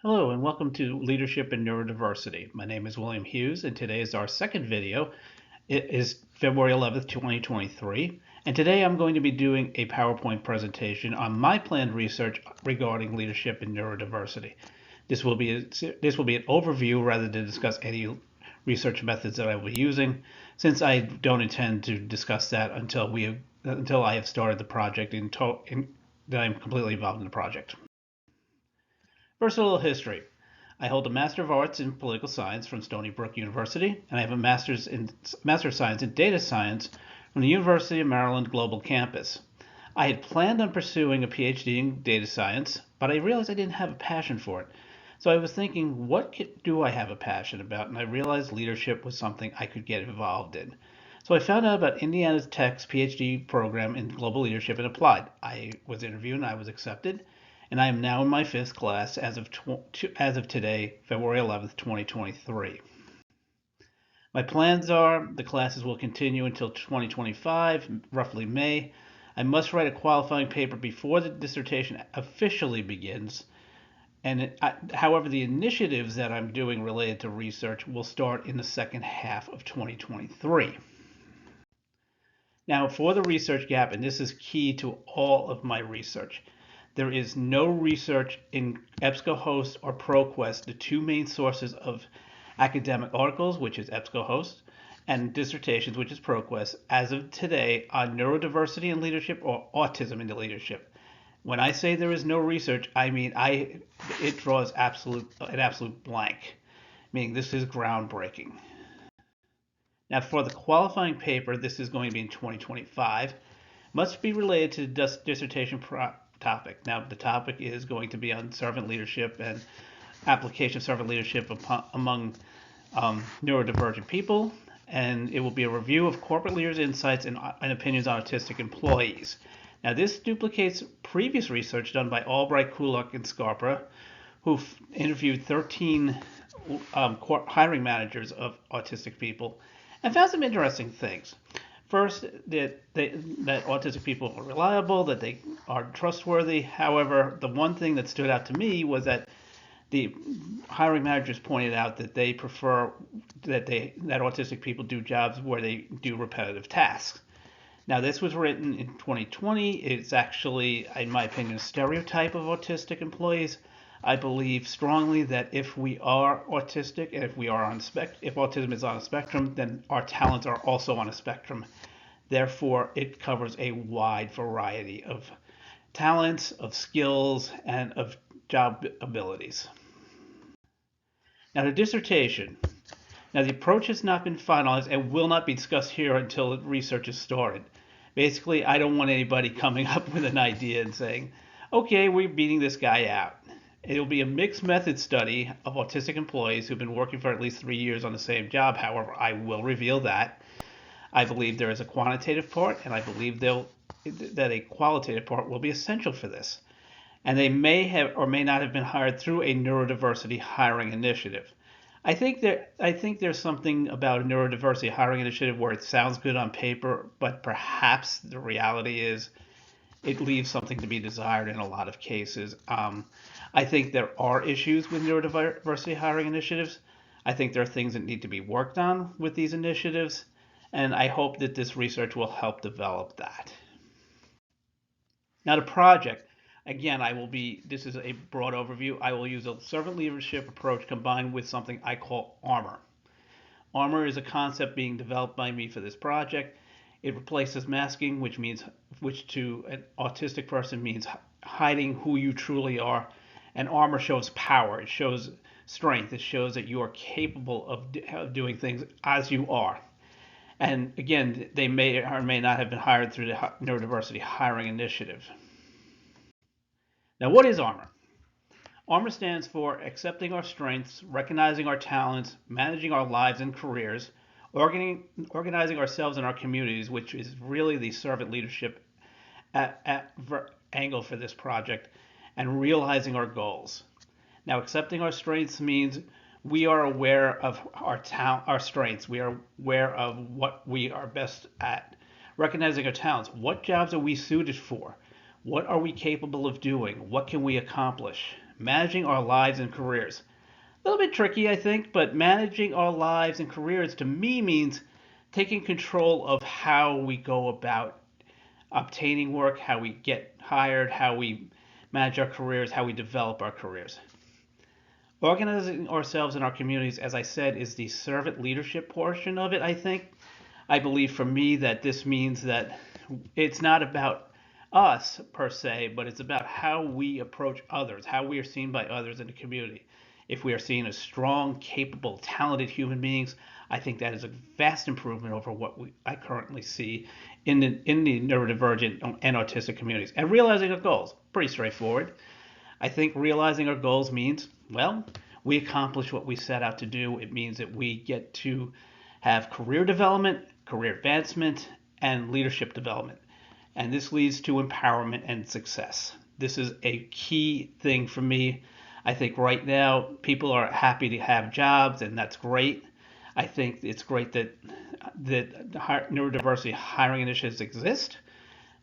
Hello and welcome to Leadership and Neurodiversity. My name is William Hughes and today is our second video. It is February 11th, 2023, and today I'm going to be doing a PowerPoint presentation on my planned research regarding leadership and neurodiversity. This will be an overview rather than discuss any research methods that I will be using, since I don't intend to discuss that until I have started the project that I'm completely involved in the project. First, a little history. I hold a Master of Arts in Political Science from Stony Brook University, and I have a Master of Science in Data Science from the University of Maryland Global Campus. I had planned on pursuing a PhD in data science, but I realized I didn't have a passion for it. So I was thinking, what do I have a passion about? And I realized leadership was something I could get involved in. So I found out about Indiana Tech's PhD program in global leadership and applied. I was interviewed and I was accepted, and I am now in my fifth class as of today, February 11th, 2023. My plans are the classes will continue until 2025, roughly May. I must write a qualifying paper before the dissertation officially begins. However, the initiatives that I'm doing related to research will start in the second half of 2023. Now, for the research gap, and this is key to all of my research, there is no research in EBSCOhost or ProQuest, the two main sources of academic articles, which is EBSCOhost, and dissertations, which is ProQuest, as of today on neurodiversity in leadership or autism in leadership. When I say there is no research, I mean it draws an absolute blank, meaning this is groundbreaking. Now, for the qualifying paper, this is going to be in 2025, must be related to the dissertation topic. Now, the topic is going to be on servant leadership and application of servant leadership among neurodivergent people, and it will be a review of corporate leaders' insights and opinions on autistic employees. Now, this duplicates previous research done by Albright, Kulak, and Scarpa, who interviewed 13 hiring managers of autistic people and found some interesting things. First, that autistic people are reliable, that they are trustworthy. However, the one thing that stood out to me was that the hiring managers pointed out that they prefer that autistic people do jobs where they do repetitive tasks. Now, this was written in 2020. It's actually, in my opinion, a stereotype of autistic employees. I believe strongly that if we are autistic and if autism is on a spectrum, then our talents are also on a spectrum. Therefore, it covers a wide variety of talents, of skills, and of job abilities. Now, the dissertation. Now, the approach has not been finalized and will not be discussed here until the research is started. Basically, I don't want anybody coming up with an idea and saying, okay, we're beating this guy out. It will be a mixed method study of autistic employees who've been working for at least 3 years on the same job. However, I will reveal that. I believe there is a quantitative part, and I believe that a qualitative part will be essential for this. And they may have or may not have been hired through a neurodiversity hiring initiative. I think there's something about a neurodiversity hiring initiative where it sounds good on paper, but perhaps the reality is it leaves something to be desired in a lot of cases. I think there are issues with neurodiversity hiring initiatives. I think there are things that need to be worked on with these initiatives, and I hope that this research will help develop that. Now, the project, again, this is a broad overview. I will use a servant leadership approach combined with something I call armor. Armor is a concept being developed by me for this project. It replaces masking, which to an autistic person means hiding who you truly are. And armor shows power. It shows strength. It shows that you are capable of doing things as you are. And again, they may or may not have been hired through the neurodiversity hiring initiative. Now, what is armor? Armor stands for accepting our strengths, recognizing our talents, managing our lives and careers, organizing ourselves and our communities, which is really the servant leadership angle for this project, and realizing our goals. Now, accepting our strengths means we are aware of our strengths. We are aware of what we are best at. Recognizing our talents. What jobs are we suited for? What are we capable of doing? What can we accomplish? managing our lives and careers. A little bit tricky, I think, but managing our lives and careers to me means taking control of how we go about obtaining work, how we get hired, how we manage our careers, how we develop our careers. Organizing ourselves in our communities, as I said, is the servant leadership portion of it, I think. I believe for me that this means that it's not about us per se, but it's about how we approach others, how we are seen by others in the community. If we are seen as strong, capable, talented human beings, I think that is a vast improvement over what I currently see in the neurodivergent and autistic communities. And realizing our goals, pretty straightforward. I think realizing our goals means, well, we accomplish what we set out to do. It means that we get to have career development, career advancement, and leadership development. And this leads to empowerment and success. This is a key thing for me. I think right now people are happy to have jobs, and that's great. I think it's great that neurodiversity hiring initiatives exist,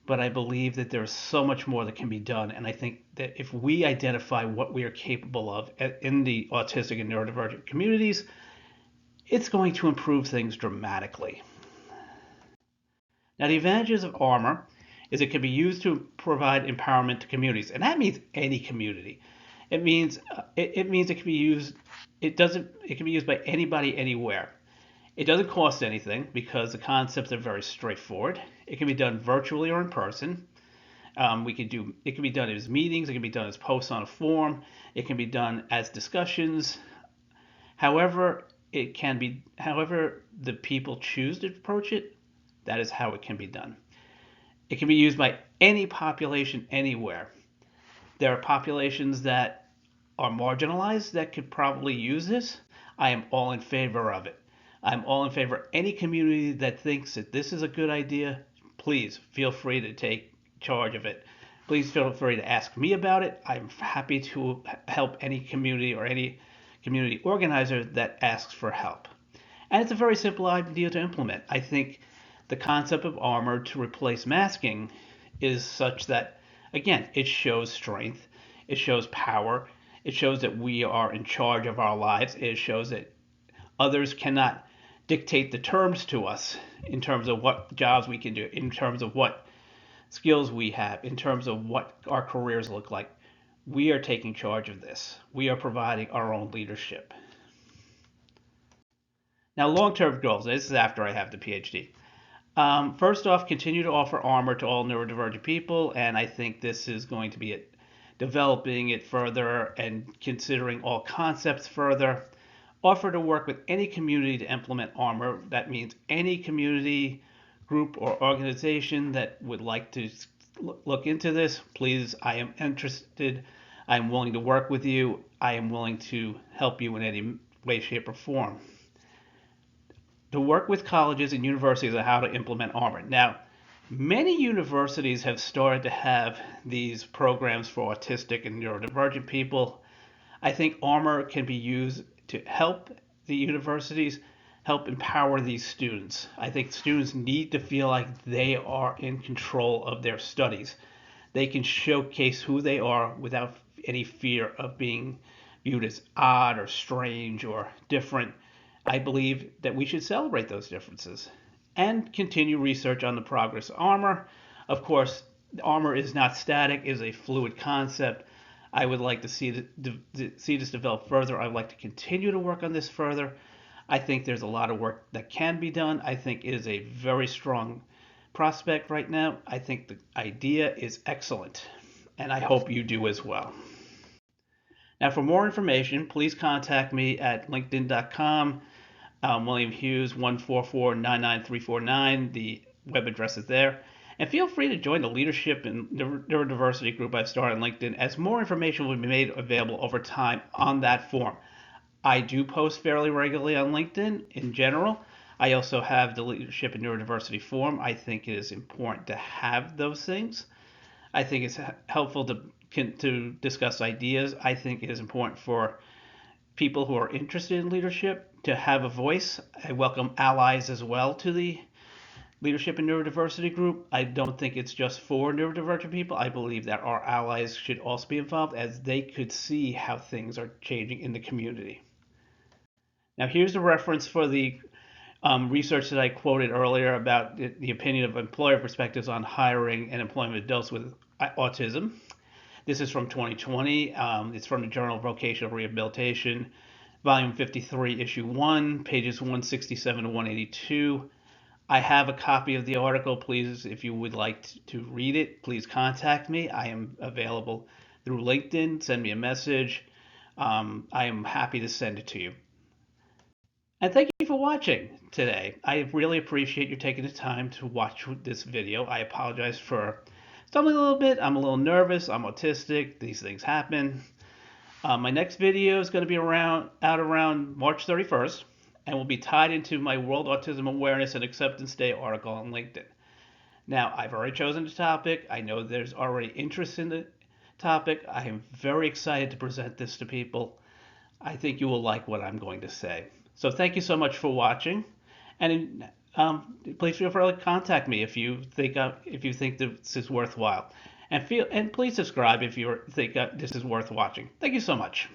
but I believe that there's so much more that can be done. And I think that if we identify what we are capable of in the autistic and neurodivergent communities, it's going to improve things dramatically. Now, the advantages of Armor is it can be used to provide empowerment to communities, and that means any community. It means it can be used. It can be used by anybody anywhere. It doesn't cost anything because the concepts are very straightforward. It can be done virtually or in person. It can be done as meetings. It can be done as posts on a forum. It can be done as discussions. However the people choose to approach it, that is how it can be done. It can be used by any population anywhere. There are populations that are marginalized that could probably use this. I am all in favor of it. I'm all in favor of any community that thinks that this is a good idea. Please feel free to take charge of it. Please feel free to ask me about it. I'm happy to help any community or any community organizer that asks for help. And it's a very simple idea to implement. I think the concept of Armor to replace masking is such that, again, it shows strength, it shows power, it shows that we are in charge of our lives, it shows that others cannot dictate the terms to us in terms of what jobs we can do, in terms of what skills we have, in terms of what our careers look like. We are taking charge of this. We are providing our own leadership. Now, long-term goals. This is after I have the PhD. First off, continue to offer Armor to all neurodivergent people, and I think this is going to be developing it further and considering all concepts further. Offer to work with any community to implement Armor. That means any community, group, or organization that would like to look into this. Please, I am interested. I am willing to work with you. I am willing to help you in any way, shape, or form. To work with colleges and universities on how to implement Armor. Now, many universities have started to have these programs for autistic and neurodivergent people. I think Armor can be used to help the universities help empower these students. I think students need to feel like they are in control of their studies. They can showcase who they are without any fear of being viewed as odd or strange or different. I believe that we should celebrate those differences and continue research on the progress of Armor. Of course, Armor is not static, it is a fluid concept. I would like to see this develop further. I would like to continue to work on this further. I think there's a lot of work that can be done. I think it is a very strong prospect right now. I think the idea is excellent, and I hope you do as well. Now, for more information, please contact me at linkedin.com, William Hughes 144-99349. The web address is there. And feel free to join the Leadership and Neurodiversity group I've started on LinkedIn, as more information will be made available over time on that forum. I do post fairly regularly on LinkedIn in general. I also have the Leadership and Neurodiversity forum. I think it is important to have those things. I think it's helpful to discuss ideas. I think it is important for people who are interested in leadership to have a voice. I welcome allies as well to the Leadership and Neurodiversity group, I don't think it's just for neurodivergent people. I believe that our allies should also be involved as they could see how things are changing in the community. Now, here's a reference for the research that I quoted earlier about the opinion of employer perspectives on hiring and employment of adults with autism. This is from 2020. It's from the Journal of Vocational Rehabilitation, volume 53, issue 1, pages 167 to 182. I have a copy of the article. Please, if you would like to read it, please contact me. I am available through LinkedIn. Send me a message. I am happy to send it to you. And thank you for watching today. I really appreciate you taking the time to watch this video. I apologize for stumbling a little bit. I'm a little nervous. I'm autistic. These things happen. My next video is going to be out around March 31st and will be tied into my World Autism Awareness and Acceptance Day article on LinkedIn. Now, I've already chosen the topic. I know there's already interest in the topic. I am very excited to present this to people. I think you will like what I'm going to say. So thank you so much for watching, and please feel free to contact me if you think this is worthwhile, and please subscribe if you think this is worth watching. Thank you so much.